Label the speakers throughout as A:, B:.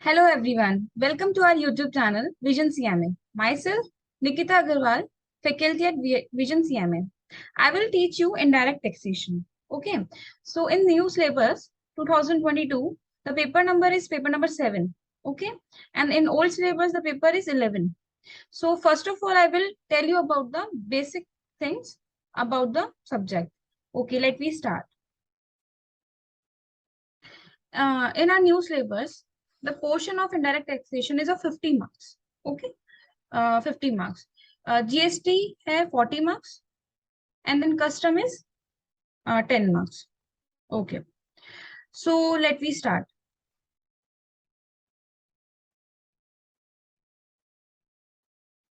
A: Hello everyone, welcome to our YouTube channel Vision CMA. Myself, Nikita Agarwal, faculty at Vision CMA. I will teach you indirect taxation. Okay, so in new syllabus 2022, the paper number is paper number 7. Okay, and in old syllabus, the paper is 11. So first of all, I will tell you about the basic things about the subject. Okay, let me start. In our new syllabus, the portion of indirect taxation is of 50 marks. Okay, 50 marks. GST है 40 marks, and then custom is 10 marks. Okay, so let me start.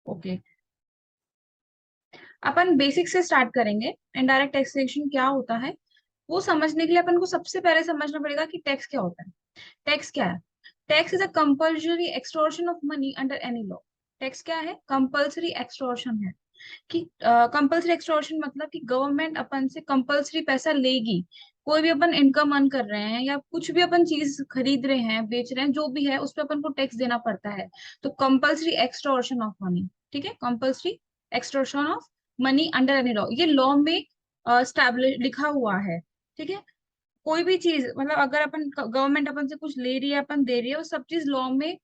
A: Okay, upon basic से start करेंगे। Indirect taxation क्या होता है वो समझने के लिए अपन को सबसे पहले समझना पड़ेगा कि टैक्स क्या होता है। टैक्स क्या है? Tax is a compulsory extortion of money under any law. Tax क्या है? कंपल्सरी एक्सटॉर्शन है कि कंपल्सरी एक्सटॉर्शन मतलब कि गवर्नमेंट अपन से कंपल्सरी पैसा लेगी। कोई भी अपन इनकम अर्न कर रहे हैं या कुछ भी अपन चीज खरीद रहे हैं, बेच रहे हैं, जो भी है उस पर अपन को टैक्स देना पड़ता है। तो कंपल्सरी एक्सटॉर्शन ऑफ मनी, ठीक है, compulsory extortion of money under any law, ये लॉ में स्टैब्लिश लिखा हुआ है। ठीक है, कोई भी चीज मतलब अगर अपन गवर्नमेंट अपन से कुछ ले रही है, अपन दे रही है, वो सब चीज लॉ में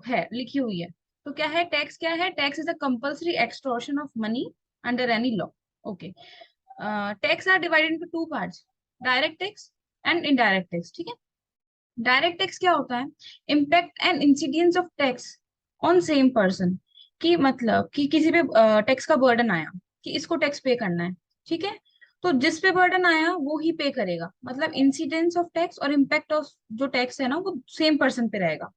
A: है, लिखी हुई है। तो क्या है टैक्स? क्या है tax? Is a compulsory extortion of money under any law. Okay, tax are divided into two parts, direct tax and indirect tax. ठीक है, डायरेक्ट टैक्स क्या होता है? Impact and incidence of tax on same person. कि मतलब कि किसी पे टैक्स का बर्डन आया कि इसको टैक्स पे करना है। ठीक है, तो जिस पे बर्डन आया वो ही पे करेगा, मतलब इंसिडेंस ऑफ टैक्स और इम्पैक्ट ऑफ जो टैक्स है ना वो सेम पर्सन पे रहेगा।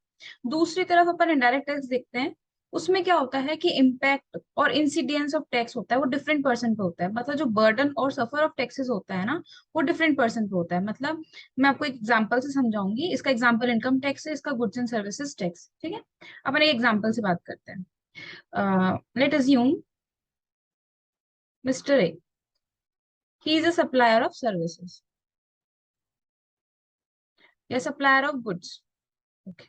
A: दूसरी तरफ अपन इनडायरेक्ट टैक्स देखते हैं, उसमें क्या होता है कि इम्पैक्ट और इंसिडेंस ऑफ टैक्स होता है वो डिफरेंट पर्सन पे होता है। मतलब जो बर्डन और सफर ऑफ टैक्सेस होता है ना वो डिफरेंट पर्सन पे होता है। मतलब मैं आपको एग्जांपल से समझाऊंगी। इसका एग्जांपल इनकम टैक्स है, इसका गुड्स एंड सर्विसेज टैक्स। ठीक है, अपन एक एग्जांपल से बात करते हैं। Let assume mister A, he is a supplier of services या supplier of goods. Okay,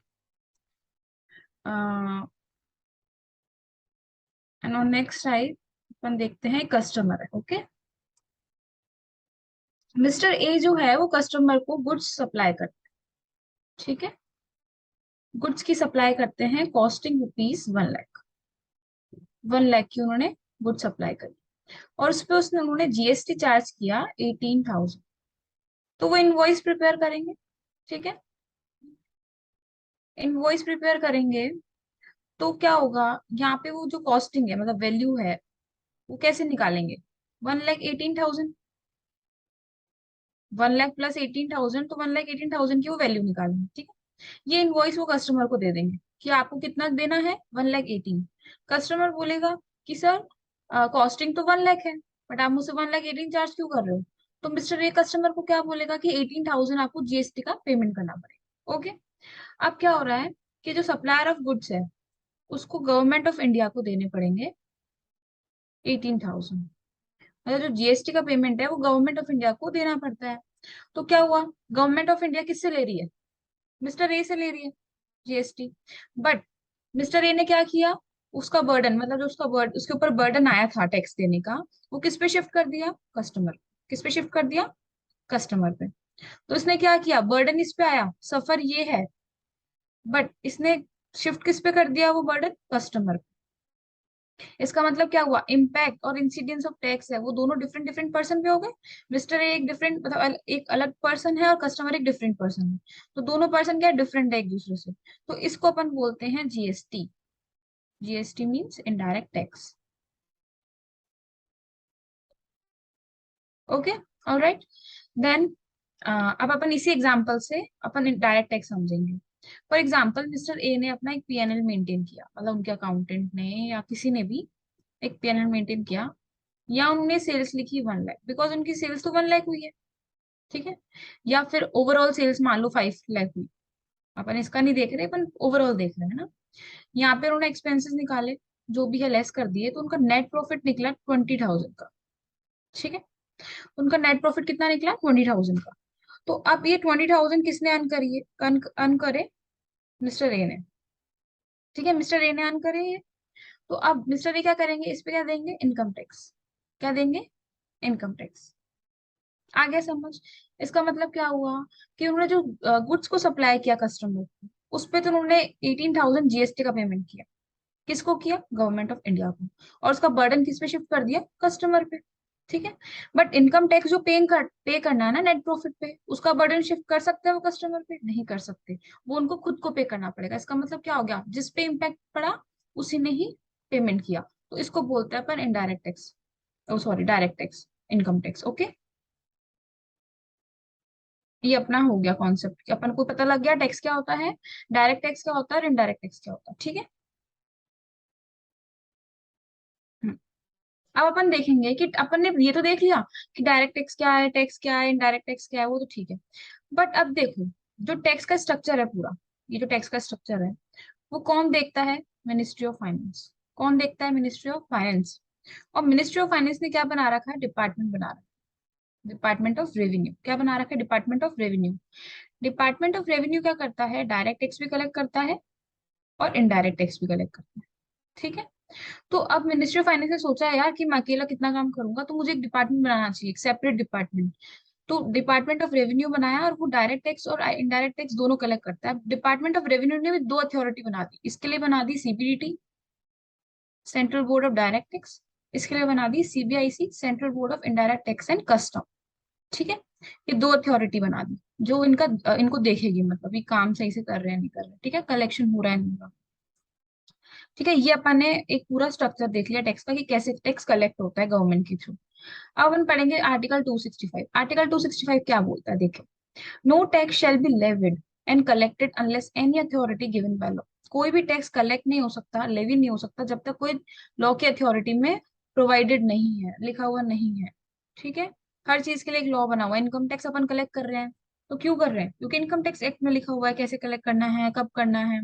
A: and on next side अपन देखते हैं कस्टमर है। ओके, मिस्टर ए जो है वो कस्टमर को गुड्स सप्लाई करते हैं। ठीक है, गुड्स की सप्लाई करते हैं कॉस्टिंग रुपीज 1 लाख। 1 लाख की उन्होंने गुड्स सप्लाई करी और उस पे उसने उन्होंने जीएसटी चार्ज किया 18,000। तो वो इनवॉइस प्रिपेयर करेंगे। ठीक है, इनवॉइस प्रिपेयर करेंगे तो क्या होगा, यहाँ पे वो जो कॉस्टिंग है मतलब वैल्यू है वो कैसे निकालेंगे? 1,18,000, 1 लाख प्लस 18,000, तो 1,18,000 की वो वैल्यू निकालेंगे। ठीक है, ये इनवॉइस वो कस्टमर को दे देंगे कि आपको कितना देना है, 1,18,000। कस्टमर बोलेगा कि सर कॉस्टिंग तो 1 लाख है, बट आप मुझसे 1,18,000 चार्ज क्यों कर रहे हो? तो मिस्टर ए कस्टमर को क्या बोलेगा कि 18,000 आपको जीएसटी का पेमेंट करना पड़ेगा। ओके, अब क्या हो रहा है कि जो सप्लायर ऑफ गुड्स है उसको गवर्नमेंट ऑफ इंडिया को देने पड़ेंगे 18,000। मतलब जो जीएसटी का पेमेंट है वो गवर्नमेंट ऑफ इंडिया को देना पड़ता है। तो क्या हुआ, गवर्नमेंट ऑफ इंडिया किससे ले रही है? मिस्टर ए से ले रही है जीएसटी। बट मिस्टर ए ने क्या किया, उसका बर्डन मतलब जो उसका बर्ड उसके ऊपर बर्डन आया था टैक्स देने का, वो किस पे शिफ्ट कर दिया? कस्टमर। किस पे शिफ्ट कर दिया? कस्टमर पे। तो इसने क्या किया, बर्डन इस पे आया, सफर ये है, बट इसने शिफ्ट किस पे कर दिया वो बर्डन? कस्टमर। इसका मतलब क्या हुआ, इम्पैक्ट और इंसिडेंस ऑफ टैक्स है वो दोनों डिफरेंट डिफरेंट पर्सन पे हो गए। मिस्टर ए एक डिफरेंट मतलब एक अलग पर्सन है और कस्टमर एक डिफरेंट पर्सन है। तो दोनों पर्सन क्या डिफरेंट है एक दूसरे से। तो इसको अपन बोलते हैं GST. GST means indirect tax. Okay, alright, then अब अपन इसी एग्जांपल से अपन डायरेक्ट टैक्स समझेंगे। फॉर एग्जांपल मिस्टर ए ने अपना एक पीएनएल मेंटेन किया, मतलब उनके अकाउंटेंट ने या किसी ने भी एक पीएनएल मेंटेन किया, या उन्होंने सेल्स लिखी 1 लाख बिकॉज उनकी सेल्स तो 1 लाख हुई है। ठीक है, या फिर ओवरऑल सेल्स मान लो 5 लाख हुई। अपन इसका नहीं देख रहे, अपन ओवरऑल देख रहे हैं ना। यहाँ पे उन्होंने एक्सपेंसेस निकाले, जो भी है लेस कर दिए, तो उनका नेट प्रॉफिट निकला 20,000 का। ठीक है, उनका नेट प्रॉफिट कितना निकला? 20,000 का। तो अब ये 20,000 किसने अर्न करिए अर्न करे? मिस्टर ए ने, ठीक है, मिस्टर ए ने अर्न करे ये। तो अब मिस्टर ए क्या करेंगे, इस पे क्या देंगे, इनकम टैक्स। क्या देंगे, इनकम टैक्स। आ गया समझ। इसका मतलब क्या हुआ कि उन्होंने जो गुड्स को सप्लाई किया कस्टमर को, उस पे तो उन्होंने 18,000 जीएसटी का पेमेंट किया। किसको किया, गवर्नमेंट ऑफ इंडिया को। और उसका बर्डन किस पे शिफ्ट कर दिया, कस्टमर पे। ठीक है। बट इनकम टैक्स जो पे करना है ना नेट प्रॉफिट पे, उसका बर्डन शिफ्ट कर सकते हैं वो कस्टमर पे, नहीं कर सकते। वो उनको खुद को पे करना पड़ेगा। इसका मतलब क्या हो गया, जिस पे इम्पैक्ट पड़ा उसी ने ही पेमेंट किया। तो इसको बोलते हैं अपन indirect tax, oh sorry direct tax, income tax. Okay, ये अपना हो गया कॉन्सेप्ट कि अपन को पता लग गया टैक्स क्या होता है, डायरेक्ट टैक्स क्या होता है और इनडायरेक्ट टैक्स क्या होता है। ठीक है। हम्म। अब अपन देखेंगे कि अपन ने ये तो देख लिया कि डायरेक्ट टैक्स क्या है, टैक्स क्या है, इनडायरेक्ट टैक्स क्या है, वो तो ठीक है। बट अब देखो, जो टैक्स का स्ट्रक्चर है पूरा, ये जो टैक्स का स्ट्रक्चर है, वो कौन देखता है, मिनिस्ट्री ऑफ फाइनेंस। कौन देखता है, मिनिस्ट्री ऑफ फाइनेंस। और मिनिस्ट्री ऑफ फाइनेंस ने क्या बना रखा है, डिपार्टमेंट बना रखा है, डिपार्टमेंट ऑफ रेवेन्यू। क्या बना रखा है, department of revenue. Department of revenue क्या करता है, डायरेक्ट टैक्स भी कलेक्ट करता है और इनडायरेक्ट टैक्स भी कलेक्ट करता है। ठीक है। तो अब मिनिस्ट्री ऑफ फाइनेंस ने सोचा है यार कि मैं अकेला कितना काम करूंगा, तो मुझे एक डिपार्टमेंट बनाना चाहिए, एक सेपरेट डिपार्टमेंट। तो डिपार्टमेंट ऑफ रेवेन्यू बनाया और वो डायरेक्ट टैक्स और इनडायरेक्ट टैक्स दोनों कलेक्ट करता है। डिपार्टमेंट ऑफ रेवेन्यू ने भी दो अथॉरिटी बना दी, इसके लिए बना दी CBDT, central board of direct tax. इसके लिए बना दी CBIC, central board of indirect tax and custom. ठीक है। ये दो अथॉरिटी बना दी जो इनका इनको देखेगी, मतलब ये काम सही से कर रहे हैं नहीं कर रहे, ठीक है, कलेक्शन हो रहा है नहीं हो रहा। ठीक है, ये अपन ने एक पूरा स्ट्रक्चर देख लिया टैक्स का कि कैसे टैक्स कलेक्ट होता है गवर्नमेंट के थ्रू। अब अपन पढ़ेंगे आर्टिकल 265। आर्टिकल 265 क्या बोलता है, देखो, no tax shall be levied and collected unless any authority given by law. कोई भी टैक्स कलेक्ट नहीं हो सकता, लेवी नहीं हो सकता, जब तक कोई लॉ की अथॉरिटी में प्रोवाइडेड नहीं है, लिखा हुआ नहीं है। ठीक है। हर चीज के लिए एक लॉ बना हुआ है। इनकम टैक्स अपन कलेक्ट कर रहे हैं, तो क्यों कर रहे हैं, क्योंकि इनकम टैक्स एक्ट में लिखा हुआ है कैसे कलेक्ट करना है, कब करना है।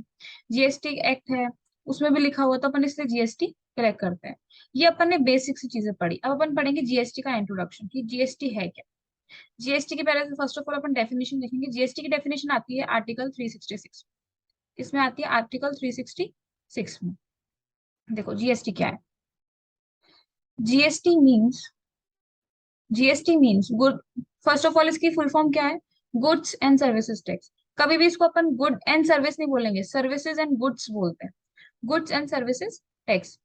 A: जीएसटी एक्ट है, उसमें भी लिखा हुआ है, तो अपन इसलिए जीएसटी कलेक्ट करते हैं। ये अपन ने बेसिक सी चीजें पढ़ी। अब अपन पढ़ेंगे जीएसटी का इंट्रोडक्शन कि जीएसटी है क्या। जीएसटी के पहले first of all upon definition देखेंगे। जीएसटी की डेफिनेशन आती है आर्टिकल 366। इसमें आती है आर्टिकल 366 में। देखो जीएसटी क्या है। GST means, GST means good, first of all इसकी फुल फॉर्म क्या है, गुड्स एंड सर्विसेज टैक्स। कभी भी इसको अपन गुड एंड सर्विस नहीं बोलेंगे, सर्विसेज एंड गुड्स बोलते हैं। Goods and services tax.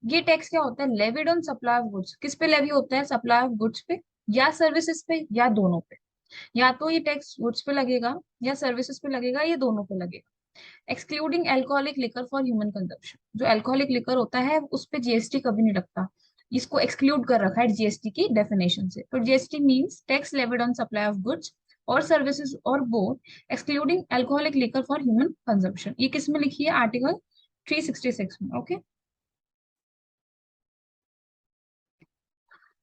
A: ये टैक्स क्या होता है, levied on supply of goods. किस पे लेवी होता है, सप्लाई ऑफ गुड्स पे या सर्विसेज पे या दोनों पे। या तो ये टैक्स गुड्स पे लगेगा या सर्विसेज पे लगेगा, ये दोनों पे लगेगा। Excluding alcoholic liquor for human consumption. जो एल्कोहलिक लिकर होता है उस पे जीएसटी कभी नहीं लगता। इसको एक्सक्लूड कर रखा है जीएसटी की डेफिनेशन से। तो GST means tax levied on supply of goods और सर्विसेज और both, excluding alcoholic liquor for human consumption. ये किस में लिखी है, आर्टिकल 366 में। ओके।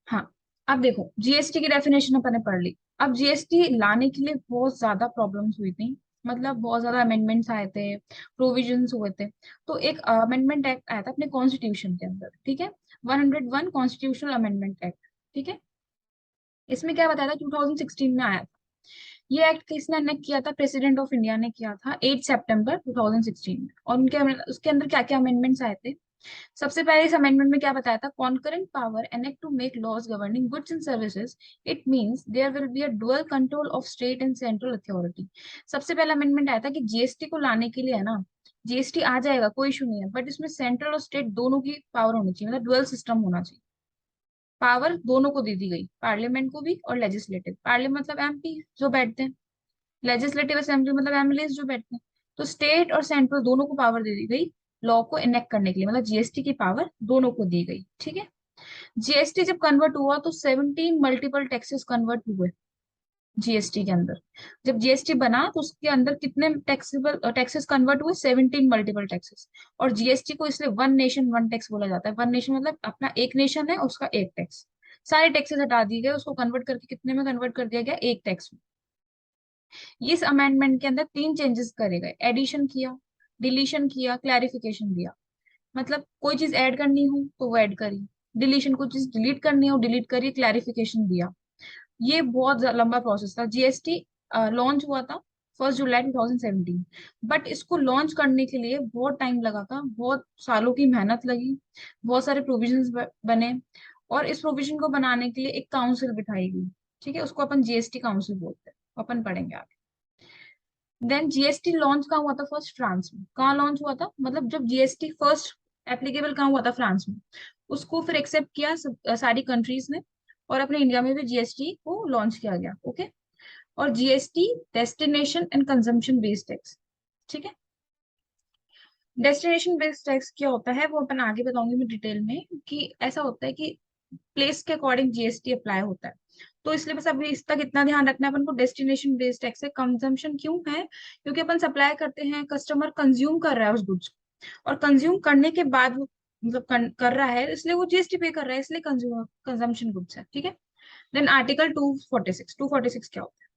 A: हाँ। अब देखो जीएसटी की डेफिनेशन अपन ने पढ़ ली। अब जीएसटी लाने के लिए बहुत ज्यादा प्रॉब्लम्स हुई थी, मतलब बहुत ज्यादा अमेंडमेंट्स आए थे, प्रोविजंस हुए थे। तो एक अमेंडमेंट एक्ट आया था अपने कॉन्स्टिट्यूशन के अंदर, ठीक है, 101 कॉन्स्टिट्यूशनल अमेंडमेंट एक्ट। ठीक है। इसमें क्या बताया था, 2016 में आया था। ये एक्ट किसने अनेक्ट किया था, प्रेसिडेंट ऑफ इंडिया ने किया था 8 सितंबर 2016 में। और उनके उसके अंदर क्या क्या अमेंडमेंट्स आए थे। सबसे पहले इस अमेंडमेंट में क्या बताया था, concurrent power enact to make laws governing goods and services. It means there will be a dual control of state and central authority. सबसे पहला अमेंडमेंट आया था कि जीएसटी को लाने के लिए है ना, जीएसटी आ जाएगा कोई इशू नहीं है, बट इसमें सेंट्रल और स्टेट दोनों की पावर होनी चाहिए, मतलब डुअल सिस्टम होना चाहिए। पावर दोनों को दे दी गई, पार्लियामेंट को भी और लेजिस्लेटिव। पार्लियामेंट मतलब एमपी जो बैठते हैं, लेजिस्लेटिव असेंबली मतलब एमएलएस जो बैठते हैं। तो स्टेट और सेंट्रल दोनों को पावर दे दी गई लॉ को इनेक्ट करने के लिए, मतलब जीएसटी की पावर दोनों को दी गई। ठीक है। जीएसटी जब कन्वर्ट हुआ तो 17 मल्टीपल टैक्सेस कन्वर्ट हुए जीएसटी के अंदर। जब जीएसटी बना तो उसके अंदर कितने टैक्सेबल टैक्सेस कन्वर्ट हुए, 17 मल्टीपल टैक्सेस। और जीएसटी को इसलिए वन नेशन वन टैक्स बोला जाता है। वन नेशन मतलब अपना एक नेशन है उसका एक टैक्स। सारे टैक्सेस हटा दिए गए, उसको कन्वर्ट करके कितने में कन्वर्ट कर दिया गया, एक टैक्स में। इस अमेंडमेंट के अंदर तीन चेंजेस करे गए, एडिशन किया, डिलीशन किया, क्लैरिफिकेशन दिया। मतलब कोई चीज ऐड करनी हो तो वो ऐड करी, डिलीशन कोई चीज डिलीट करनी हो डिलीट करी, क्लैरिफिकेशन दिया। ये बहुत लंबा प्रोसेस था। जीएसटी लॉन्च हुआ था 1 जुलाई 2017। बट इसको लॉन्च करने के लिए बहुत टाइम लगा था, बहुत सालों की मेहनत लगी, बहुत सारे प्रोविजंस बने, और इस प्रोविजन को बनाने के लिए एक काउंसिल बिठाई गई। ठीक है, उसको अपन जीएसटी काउंसिल बोलते हैं, अपन पढ़ेंगे आगे। देन जीएसटी लॉन्च कहाँ हुआ था? फर्स्ट फ्रांस में। कहाँ लॉन्च हुआ था? मतलब जब जीएसटी फर्स्ट एप्लीकेबल कहाँ हुआ था? फ्रांस में। उसको फिर एक्सेप्ट किया सारी कंट्रीज ने, और अपने इंडिया में भी जीएसटी को लॉन्च किया गया। ओके। और GST destination and consumption based tax. ठीक है। डेस्टिनेशन बेस्ड टैक्स क्या होता है वो अपन आगे बताऊंगी मैं डिटेल में, कि ऐसा होता है कि प्लेस के अकॉर्डिंग जीएसटी अप्लाई होता है। तो इसलिए बस अभी इस तक इतना ध्यान रखना है अपन को, डेस्टिनेशन बेस्ड टैक्स है। कंजम्पशन क्यों है? क्योंकि अपन सप्लाई करते हैं, कस्टमर कंज्यूम कर रहा है उस गुड्स को, और कंज्यूम करने के बाद वो मतलब कर रहा है, इसलिए वो जीएसटी पे कर रहा है, इसलिए कंज्यूमर कंजम्पशन गुड्स है। ठीक है। Then article 246। 246 क्या होता है?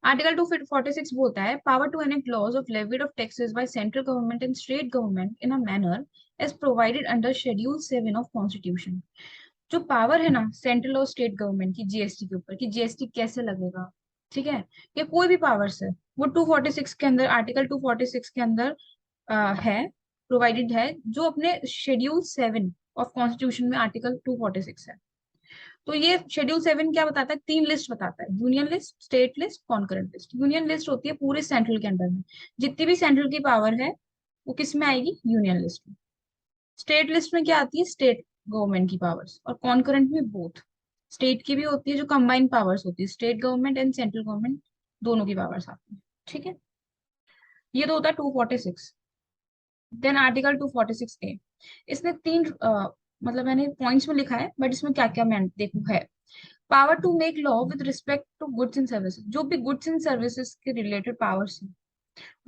A: आर्टिकल 246 बोलता है, power to enact laws of levied of taxes by central government and state government in a manner as provided under Schedule 7 of Constitution। जो पावर है ना सेंट्रल और स्टेट गवर्नमेंट की जीएसटी के ऊपर, कि जीएसटी कैसे लगेगा, ठीक है, या कोई भी पावर्स है, वो 246 के अंदर, आर्टिकल 246 के अंदर है, प्रोवाइडेड है, जो अपने शेड्यूल 7 ऑफ कॉन्स्टिट्यूशन में आर्टिकल 246 है। तो ये शेड्यूल 7 क्या बताता है? 3 लिस्ट बताता है, union list, state list, concurrent list. Union list होती है पूरे सेंट्रल के अंडर में, जितनी भी सेंट्रल की पावर है वो किस में आएगी? यूनियन लिस्ट में। स्टेट लिस्ट में क्या आती है? स्टेट गवर्नमेंट की पावर्स, और कॉन्करेंट में बोथ, स्टेट की भी होती है, जो कंबाइंड पावर्स होती है, state government and central government दोनों की पावर्स आती है। ठीक है। ये तो होता है 246। Then article 246A। इसने तीन मतलब मैंने पॉइंट्स में लिखा है, बट इसमें क्या क्या मैं देखू है। Power to make law with respect to goods and services. जो भी गुड्स एंड सर्विसेज के रिलेटेड पावर्स हैं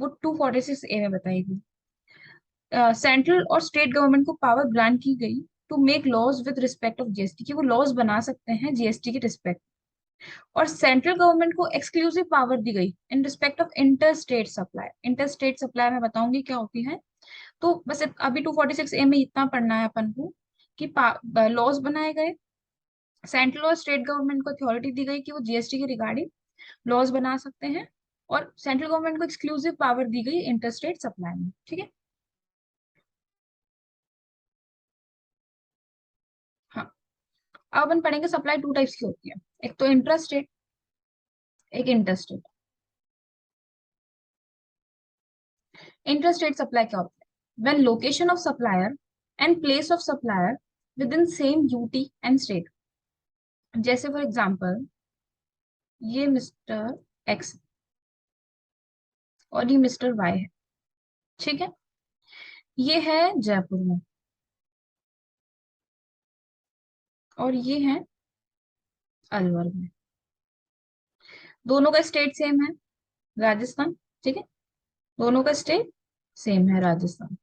A: वो 246A में बताई गई। सेंट्रल और स्टेट गवर्नमेंट को पावर ग्रांट की गई to make laws with respect of GST, कि वो लॉज बना सकते हैं जीएसटी के रिस्पेक्ट। और सेंट्रल गवर्नमेंट को एक्सक्लूसिव पावर दी गई in respect of inter state supply. Inter state supply मैं बताऊंगी क्या होती है। तो बस अभी 246A में इतना पढ़ना है अपन को, कि लॉज बनाए गए, सेंट्रल और स्टेट गवर्नमेंट को अथॉरिटी दी गई कि वो जीएसटी के रिगार्डिंग लॉज बना सकते हैं, और सेंट्रल गवर्नमेंट को एक्सक्लूसिव पावर दी गई इंटरस्टेट सप्लाई में। ठीक है। हाँ, अब अपन पढ़ेंगे सप्लाई 2 टाइप्स की होती है, एक तो इंट्रास्टेट, एक इंटरस्टेट। इंटरस्टेट सप्लाई क्या होता है? When location of supplier and place of supplier with in same UT and state. जैसे फॉर एग्जांपल, ये मिस्टर एक्स और ये मिस्टर वाई है। ठीक है। ये है जयपुर में, और ये है अलवर में। दोनों का स्टेट सेम है, राजस्थान। ठीक है। दोनों का स्टेट सेम है, राजस्थान।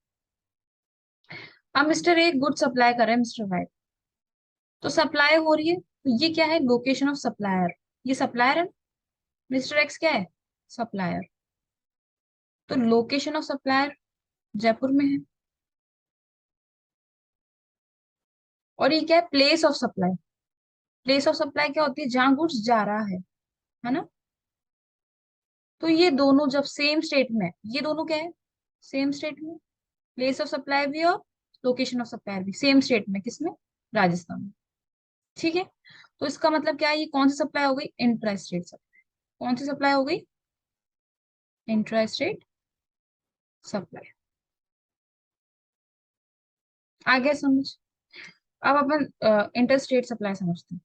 A: अब मिस्टर ए गुड सप्लाई कर रहे हैं मिस्टर वाई, तो सप्लाई हो रही है, तो ये क्या है? Location of supplier. ये सप्लायर है, मिस्टर एक्स क्या है? सप्लायर। तो लोकेशन ऑफ सप्लायर जयपुर में है। और ये क्या है? Place of supply. Place of supply क्या होती है? जहां गुड्स जा रहा है ना। तो ये दोनों जब सेम स्टेट में है, ये दोनों क्या है? सेम स्टेट में। प्लेस ऑफ सप्लाई भी और लोकेशन ऑफ सप्लायर भी सेम स्टेट में, किसमें? राजस्थान में। ठीक है। तो इसका मतलब क्या है? ये कौन सी सप्लाई हो गई? Intra state supply. कौन सी सप्लाई हो गई? Intra state supply. आ गया समझ? अब अपन इंटर स्टेट सप्लाई समझते हैं।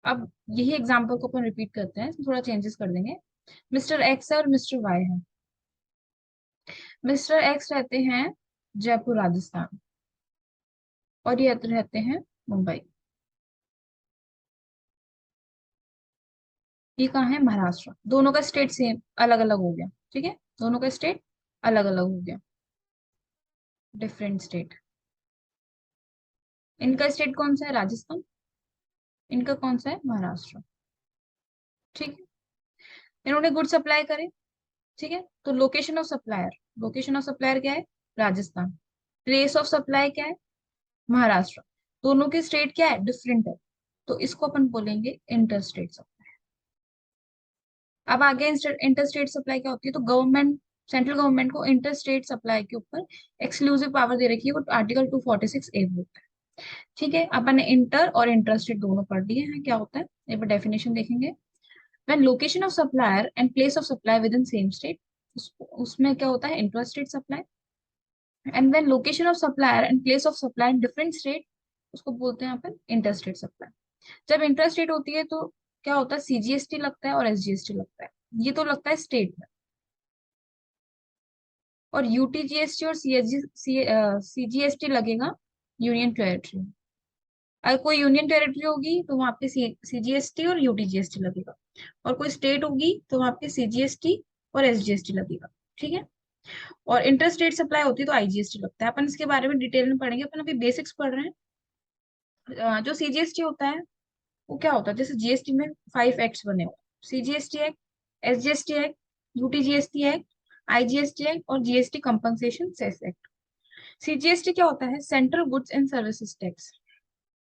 A: अब यही एग्जांपल को अपन रिपीट करते हैं, इसमें थोड़ा चेंजेस कर देंगे। मिस्टर एक्स है और मिस्टर वाई है। मिस्टर एक्स रहते हैं जयपुर राजस्थान, और ये रहते हैं मुंबई। ये कहाँ है? महाराष्ट्र। दोनों का स्टेट सेम अलग अलग हो गया। ठीक है। दोनों का स्टेट अलग अलग हो गया, डिफरेंट स्टेट। इनका स्टेट कौन सा है? राजस्थान। इनका कौन सा है? महाराष्ट्र। ठीक है। इन्होंने गुड सप्लाई करे। ठीक है। तो location of supplier, location of supplier क्या है? राजस्थान। प्लेस ऑफ सप्लाई क्या है? महाराष्ट्र। दोनों के स्टेट क्या है? डिफरेंट है। तो इसको अपन बोलेंगे इंटरस्टेट सप्लाई। अब आगे इंटरस्टेट सप्लाई क्या होती है, तो गवर्नमेंट, सेंट्रल गवर्नमेंट को इंटरस्टेट सप्लाई के ऊपर एक्सक्लूसिव पावर दे रखी है, वो आर्टिकल 246A बोलता है। ठीक है, अपन ने इंटर और इंटरस्टेट दोनों पढ़ लिए हैं, क्या होता है एक बार डेफिनेशन देखेंगे। When location of supplier and place of supply with in same state, उसमें क्या होता है intrastate supply. And when location of supplier and place of supply in different state, उसको बोलते हैं अपन इंटरस्टेट सप्लाई। जब इंटरस्टेट होती है तो क्या होता है, सीजीएसटी लगता है और एसजीएसटी लगता है, ये तो लगता है स्टेट में। और यूटीजीएसटी और सीजीएसटी लगेगा यूनियन टेरिटरी में। अगर कोई यूनियन टेरिटरी होगी तो वहां पे सीजीएसटी और यूटीजीएसटी लगेगा, और कोई स्टेट होगी तो वहां पे सीजीएसटी और एसजीएसटी लगेगा। ठीक है, और इंटर स्टेट सप्लाई होती है तो आईजीएसटी लगता है। अपन इसके बारे में डिटेल में पढ़ेंगे, अपन अभी बेसिक्स पढ़ रहे हैं। जो सीजीएसटी होता है वो क्या होता है, जैसे जीएसटी में 5 एक्ट्स बने हुए, CGST act, SGST act, UTGST act, IGST act और GST compensation cess act. CGST क्या होता है, central goods and services tax,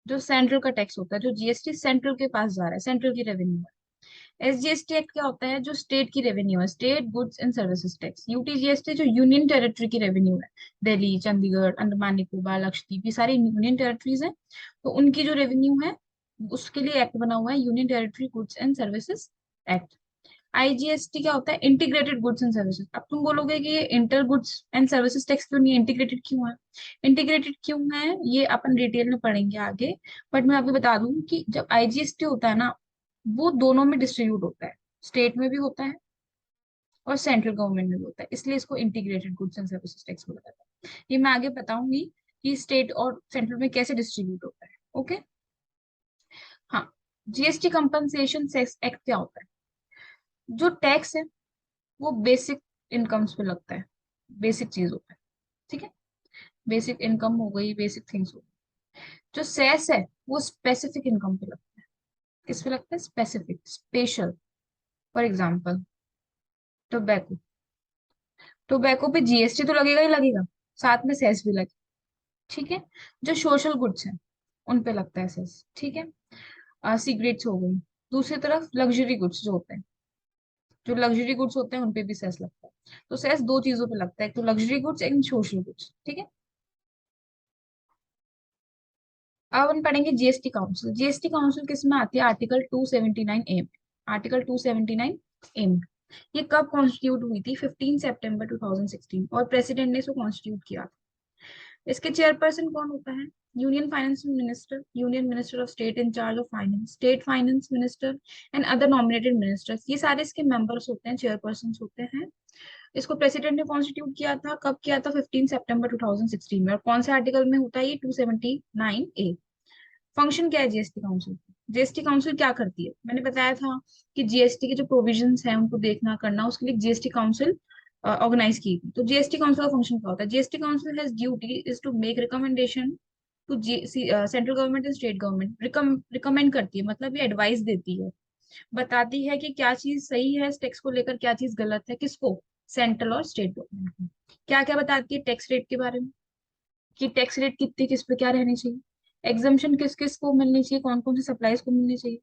A: जो सेंट्रल का टैक्स होता है, जो जीएसटी सेंट्रल के पास जा रहा है, सेंट्रल की रेवेन्यू है। एसजीएसटी एक्ट क्या होता है, जो स्टेट की रेवेन्यू है, state goods and services tax. UTGST जो यूनियन टेरिटरी की रेवेन्यू है, दिल्ली, चंडीगढ़, अंडमान निकोबार, लक्षद्वीप, ये सारी यूनियन टेरिटरीज हैं, तो उनकी जो रेवेन्यू है उसके लिए एक्ट बना हुआ है union territory goods and services act. IGST क्या होता है, इंटीग्रेटेड गुड्स एंड सर्विसेज। अब तुम बोलोगे कि ये inter goods and services tax क्यों नहीं, इंटीग्रेटेड क्यों है? इंटीग्रेटेड क्यों है ये अपन डिटेल में पढ़ेंगे आगे, बट मैं आपको बता दूं कि जब आईजीएसटी होता है ना, वो दोनों में डिस्ट्रीब्यूट होता है, स्टेट में भी होता है और सेंट्रल गवर्नमेंट में भी होता है, इसलिए इसको integrated goods and services tax बोला जाता है। ये मैं आगे बताऊंगी कि स्टेट और सेंट्रल में कैसे डिस्ट्रीब्यूट होता है। ओके, हाँ। जीएसटी कंपनसेशन सेस एक्ट क्या होता है, जो टैक्स है वो बेसिक इनकम्स पे लगता है, बेसिक चीज होता है। ठीक है, बेसिक इनकम हो गई, बेसिक थिंग्स हो गई। जो सेस है वो स्पेसिफिक इनकम पे लगता है। किस पे लगता है, specific, special. For example tobacco, tobacco पे जीएसटी तो लगेगा ही लगेगा, साथ में सेस भी लगेगा। ठीक है, जो सोशल गुड्स हैं उन पे लगता है सेस। ठीक है, सिगरेट्स हो गई। दूसरी तरफ लग्जरी गुड्स जो होते हैं, जो लग्जरी गुड्स होते हैं उन पे भी सेस लगता है। तो सेस दो चीजों पे लगता है, एक तो लग्जरी गुड्स, एक सोशल गुड्स। ठीक है, अब हम पढ़ेंगे जीएसटी काउंसिल। जीएसटी काउंसिल किस में आती है, आर्टिकल 279 ए में। आर्टिकल 279 ए में। ये कब कॉन्स्टिट्यूट हुई थी, 15 सितंबर 2016, और प्रेसिडेंट ने इसको कॉन्स्टिट्यूट किया था। इसके चेयरपर्सन कौन होता है, union finance minister, union minister of state in charge of finance, state finance minister and other nominated ministers, ये सारे इसके मेंबर्स होते हैं, चेयरपर्सन होते हैं। इसको प्रेसिडेंट ने कॉन्स्टिट्यूट किया था, कब किया था, 15 सितंबर 2016 में। और कौन से आर्टिकल में होता है ये, 279A। फंक्शन क्या है जीएसटी काउंसिल की? जीएसटी काउंसिल क्या करती है, मैंने बताया था कि जीएसटी के जो प्रोविजंस हैं उनको देखना करना, उसके लिए जीएसटी काउंसिल ऑर्गेनाइज की थी। तो जीएसटी काउंसिल का फंक्शन क्या होता है, GST council has duty is to make recommendation to central government and state government. Recommend करती है मतलब ये एडवाइस देती है, बताती है कि क्या चीज सही है इस टैक्स को लेकर, क्या चीज गलत है, किसको, सेंट्रल और स्टेट गवर्नमेंट को। क्या क्या बताती है, टैक्स रेट के बारे में, कि टैक्स रेट कितनी किस पे क्या रहनी चाहिए, एग्जाम्पशन किस किस को मिलनी चाहिए, कौन कौन सी सप्लाईज को मिलनी चाहिए,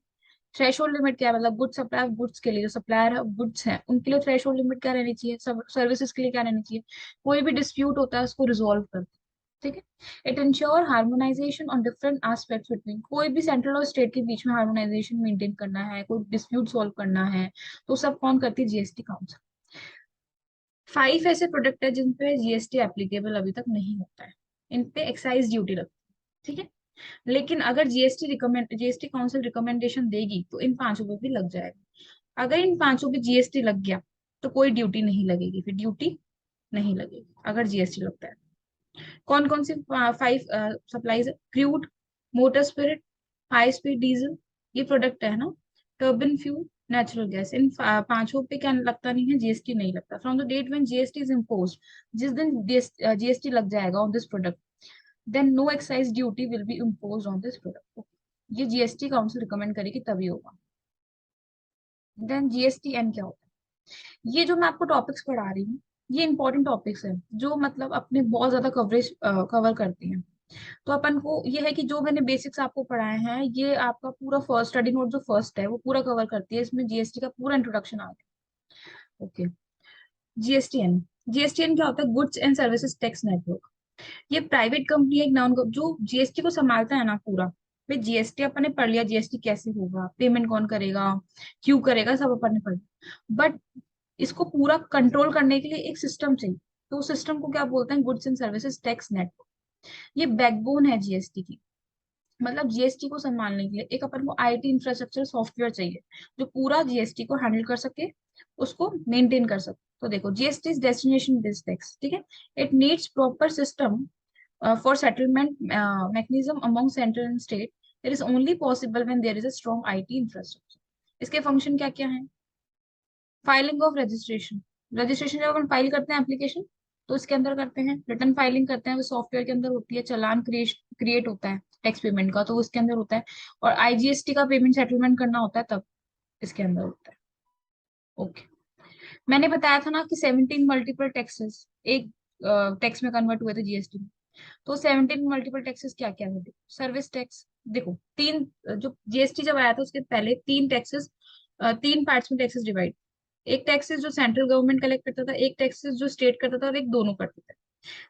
A: थ्रेशोल्ड लिमिट क्या है, मतलब गुड सप्लाई गुड्स के लिए, जो सप्लायर गुड्स हैं उनके लिए थ्रेशोल्ड लिमिट क्या रहनी चाहिए, सर्विसेज के लिए क्या रहनी चाहिए। कोई भी डिस्प्यूट होता है उसको रिजोल्व करते हैं। ठीक है, it ensure harmonisation on different aspects between, कोई भी सेंट्रल और स्टेट के बीच में हार्मोनाइजेशन मेंटेन करना है, कोई डिस्प्यूट सॉल्व करना है, तो सब कौन करती है, जीएसटी काउंसिल। 5 ऐसे प्रोडक्ट है जिन पे जीएसटी एप्लीकेबल अभी तक नहीं होता है, इन पे एक्साइज ड्यूटी लगती है। ठीक है, लेकिन अगर जीएसटी काउंसिल रिकमेंडेशन देगी तो इन पांचों पे भी लग जाएगा। अगर इन पांचों पे जीएसटी लग गया तो कोई ड्यूटी नहीं लगेगी, फिर ड्यूटी नहीं लगेगी अगर जीएसटी लगता है। कौन कौन सी 5 सप्लाईज है, crude, motor spirit, high speed diesel, ये प्रोडक्ट है ना, टर्बिन फ्यूल, नेचुरल गैस, इन पांचों पे क्या लगता नहीं है, जीएसटी नहीं लगता। From the date when GST is impose, जिस दिन जीएसटी लग जाएगा on this product, then no excise duty will be impose on this product. ये जीएसटी काउंसिल रिकमेंड करेगी तभी होगा। देन जीएसटी एन क्या होता है, ये जो मैं आपको टॉपिक्स पढ़ा रही हूँ ये इंपॉर्टेंट टॉपिक्स है, जो मतलब अपने बहुत ज्यादा कवरेज कवर करती हैं। तो अपन को ये है कि जो मैंने बेसिक्स आपको पढ़ाए हैं ये आपका पूरा फर्स्ट स्टडी नोट जो फर्स्ट है वो पूरा कवर करती है, इसमें जीएसटी का पूरा इंट्रोडक्शन आ गया। ओके। जीएसटीएन। जीएसटीएन क्या होता है? Goods and services tax network. ये प्राइवेट कंपनी है, एक नाउन जो जीएसटी को संभालता है ना पूरा। भाई जीएसटी अपन ने पढ़ लिया, जीएसटी कैसे होगा, पेमेंट कौन करेगा, क्यों करेगा, सब अपन ने पढ़ लिया। बट इसको पूरा कंट्रोल करने के लिए एक सिस्टम चाहिए। तो उस सिस्टम को क्या बोलते हैं? Goods and services tax network. ये बैकबोन है जीएसटी की। मतलब जीएसटी को संभालने के लिए एक अपन को आईटी इंफ्रास्ट्रक्चर सॉफ्टवेयर चाहिए जो पूरा जीएसटी को हैंडल कर सके, उसको मेंटेन कर सके। तो देखो, GST is destination based tax, ठीक है। It needs proper system for settlement mechanism among central and state. It is only possible when there is a strong IT infrastructure. इसके फंक्शन क्या क्या है? Filing of registration. रजिस्ट्रेशन जब अपन file करते हैं application, तो इसके अंदर करते हैं। रिटर्न फाइलिंग करते हैं, वो सॉफ्टवेयर के अंदर होती है। चालान क्रिएट होता है टैक्स पेमेंट का, तो उसके अंदर होता है। और आईजीएसटी का पेमेंट सेटलमेंट करना होता है, तब इसके अंदर होता है। ओके। मैंने बताया था ना कि 17 मल्टीपल टैक्सेस एक टैक्स में कन्वर्ट हुए थे जीएसटी में। तो 17 मल्टीपल टैक्सेस क्या क्या है? Service tax. देखो, तीन जो जीएसटी जब आया था उसके पहले तीन टैक्सेस, तीन पार्ट्स में टैक्सेस डिवाइड। एक टैक्सेस जो सेंट्रल गवर्नमेंट कलेक्ट करता था, एक टैक्सेस जो स्टेट करता था, और एक दोनों करते थे।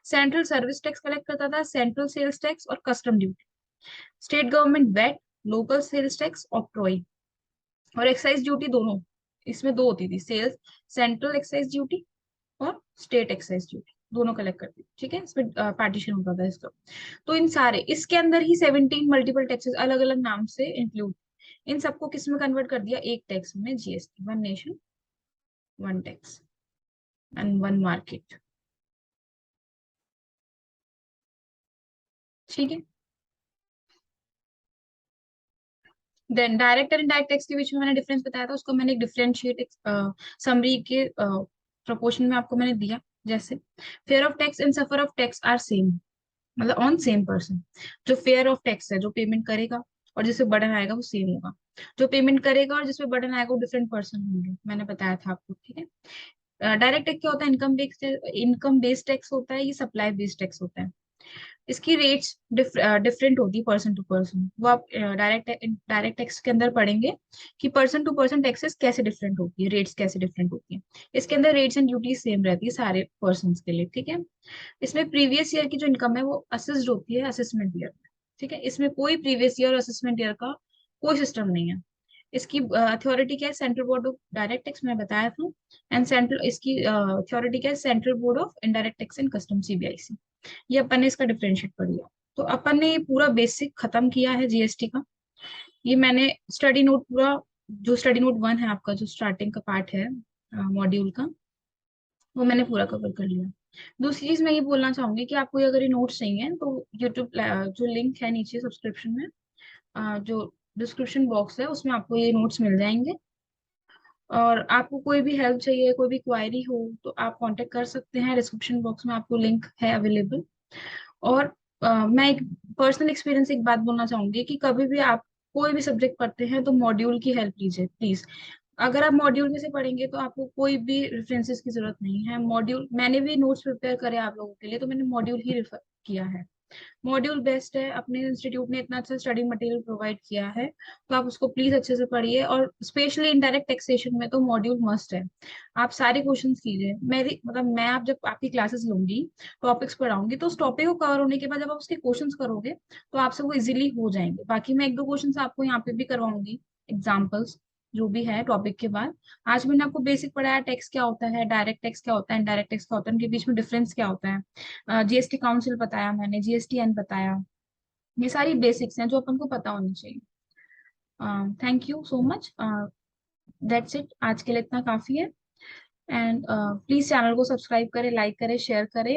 A: सेंट्रल सर्विस टैक्स कलेक्ट करता था, सेंट्रल सेल्स टैक्स और custom duty. State government VAT, local sales tax, octroi और एक्साइज ड्यूटी दोनों। इसमें दो होती थी, सेल्स सेंट्रल एक्साइज ड्यूटी और स्टेट एक्साइज ड्यूटी, दोनों कलेक्ट करती थी, ठीक है। इसमें पार्टीशन होता था इसका। तो इन सारे इसके अंदर ही 17 मल्टीपल टैक्सेस अलग अलग नाम से इंक्लूड। इन सबको किस में कन्वर्ट कर दिया? एक टैक्स में, GST. One nation one tax and one market, ठीक है। देन डायरेक्ट और इनडायरेक्ट टैक्स के बीच में मैंने डिफरेंस बताया था, उसको मैंने एक डिफरेंशिएट समरी के प्रोपोर्शन में आपको मैंने दिया। जैसे fair of tax and suffer of tax are same, मतलब ऑन सेम पर्सन। जो फेयर ऑफ टैक्स है, जो पेमेंट करेगा और जिसपे बर्डन आएगा वो सेम होगा। जो पेमेंट करेगा और जिसपे बर्डन आएगा वो डिफरेंट पर्सन होंगे, मैंने बताया था आपको, ठीक है। डायरेक्ट टैक्स क्या होता है? इनकम बेस्ड टैक्स होता है, ये सप्लाई बेस्ड टैक्स होता है। इसकी रेट्स डिफरेंट होती है पर्सन टू पर्सन। वो आप डायरेक्ट टैक्स के अंदर पढ़ेंगे कि पर्सन टू पर्सन टैक्सेस कैसे डिफरेंट होती है, रेट्स कैसे डिफरेंट होती है। इसके अंदर रेट्स एंड ड्यूटीज सेम रहती है सारे पर्सन के लिए, ठीक है। इसमें प्रीवियस ईयर की जो इनकम है वो असेस्ड होती है असेसमेंट ईयर में, ठीक है। इसमें कोई प्रीवियस ईयर और असेसमेंट ईयर का कोई सिस्टम नहीं है। इसकी अथॉरिटी क्या है? Central board of direct tax, मैंने बताया था। एंड सेंट्रल इसकी अथॉरिटी क्या है? Central board of indirect tax and custom, CBIC. ये अपन ने इसका डिफरेंशिएट कर लिया। तो अपन ने ये पूरा बेसिक खत्म किया है जीएसटी का। ये मैंने स्टडी नोट पूरा, जो स्टडी नोट वन है आपका, जो स्टार्टिंग का पार्ट है मॉड्यूल का, वो मैंने पूरा कवर कर लिया। दूसरी चीज मैं ये बोलना चाहूंगी कि आपको अगर ये नोट्स चाहिए तो यूट्यूब जो लिंक है नीचे सब्सक्रिप्शन में, जो डिस्क्रिप्शन बॉक्स है उसमें आपको ये नोट्स मिल जाएंगे। और आपको कोई भी हेल्प चाहिए, कोई भी क्वायरी हो तो आप कांटेक्ट कर सकते हैं। डिस्क्रिप्शन बॉक्स में आपको लिंक है अवेलेबल। और मैं एक पर्सनल एक्सपीरियंस एक बात बोलना चाहूंगी कि कभी भी आप कोई भी सब्जेक्ट पढ़ते हैं तो मॉड्यूल की हेल्प लीजिए प्लीज। अगर आप मॉड्यूल में से पढ़ेंगे तो आपको कोई भी रेफरेंसेस की जरूरत नहीं है। मॉड्यूल मैंने भी नोट्स प्रिपेयर करे आप लोगों के लिए, तो मैंने मॉड्यूल ही रेफर किया है। मॉड्यूल बेस्ट है, अपने इंस्टीट्यूट ने इतना अच्छा स्टडी मटेरियल प्रोवाइड किया है, तो आप उसको प्लीज अच्छे से पढ़िए। और स्पेशली इनडायरेक्ट टैक्सेशन में तो मॉड्यूल मस्ट है। आप सारे क्वेश्चंस कीजिए। मेरी मतलब मैं आप जब आपकी क्लासेस लूंगी, टॉपिक्स पढ़ाऊंगी, तो उस टॉपिक को कवर होने के बाद जब आप उसके क्वेश्चंस करोगे तो आपसे वो इजीली हो जाएंगे। बाकी मैं एक दो क्वेश्चंस आपको यहाँ पे भी करवाऊंगी, एग्जाम्पल्स जो भी है टॉपिक के बाद। आज मैंने आपको बेसिक पढ़ाया, टैक्स क्या होता है, डायरेक्ट टैक्स क्या होता है, इनडायरेक्ट टैक्स क्या होता है, उनके बीच में डिफरेंस क्या होता है। जीएसटी काउंसिल बताया मैंने, जीएसटीएन बताया। ये सारी बेसिक्स हैं जो अपन को पता होनी चाहिए। Thank you so much. That's it, आज के लिए इतना काफी है। एंड प्लीज चैनल को सब्सक्राइब करें, लाइक करें, शेयर करें।